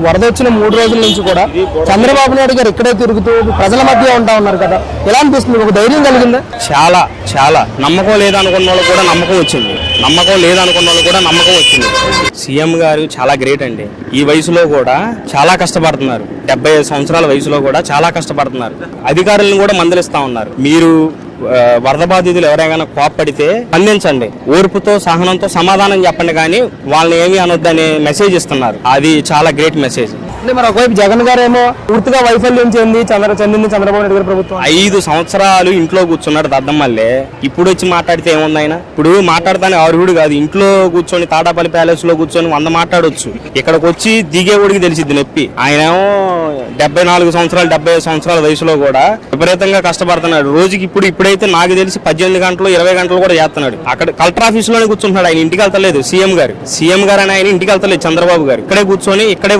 వరద వచ్చిన 3 రోజుల నుంచి కూడా చంద్రబాబు నాయుడు గారు ఇక్కడే తిరుగుతూ ప్రజల మధ్య ఉంటా ఉన్నారు కదా, ఎలా అనిపిస్తుంది? ఒక ధైర్యం కలిగిందా? చాలా చాలా నమ్మకం లేదనుకున్న వాళ్ళు కూడా నమ్మకం వచ్చింది, నమ్మకం లేదనుకున్న వాళ్ళు కూడా నమ్మకం వచ్చింది. సీఎం గారు చాలా గ్రేట్ అండి. ఈ వయసులో కూడా చాలా కష్టపడుతున్నారు. 75 సంవత్సరాల వయసులో కూడా చాలా కష్టపడుతున్నారు. అధికారులను కూడా మందలిస్తా ఉన్నారు. మీరు వరద బాధితులు ఎవరైనా కోప్పడితే స్పందించండి, ఓర్పుతో సహనంతో సమాధానం చెప్పండి, కానీ వాళ్ళని ఏమీ అనొద్దని మెసేజ్ ఇస్తున్నారు. అది చాలా గ్రేట్ మెసేజ్. అంటే మరి ఒకవైపు జగన్ గారు ఏమో పూర్తిగా వైఫల్యం చెందింది చంద్రబాబు నాయుడు గారి ప్రభుత్వం. 5 సంవత్సరాలు ఇంట్లో కూర్చున్నాడు దద్దమ్మల్లే. ఇప్పుడు వచ్చి మాట్లాడితే ఏముంది ఆయన? ఇప్పుడు మాట్లాడతానే అర్హుడు కాదు. ఇంట్లో కూర్చొని తాడాపల్లి ప్యాలెస్ లో కూర్చొని 100 మాట్లాడొచ్చు. ఇక్కడికి వచ్చి దిగేవాడికి తెలిసిద్ది నొప్పి. ఆయన ఏమో 74 సంవత్సరాలు 75 సంవత్సరాల వయసులో కూడా విపరీతంగా కష్టపడుతున్నాడు. రోజుకి ఇప్పుడైతే నాకు తెలిసి 18 గంటలు 20 గంటలు కూడా చేస్తున్నాడు. అక్కడ కలెక్టర్ ఆఫీస్ లోనే కూర్చుంటున్నాడు. ఆయన ఇంటికి వెళ్తలేదు. సీఎం గారు అని ఆయన ఇంటికి వెళ్తలేదు. చంద్రబాబు గారు ఇక్కడే కూర్చొని ఇక్కడే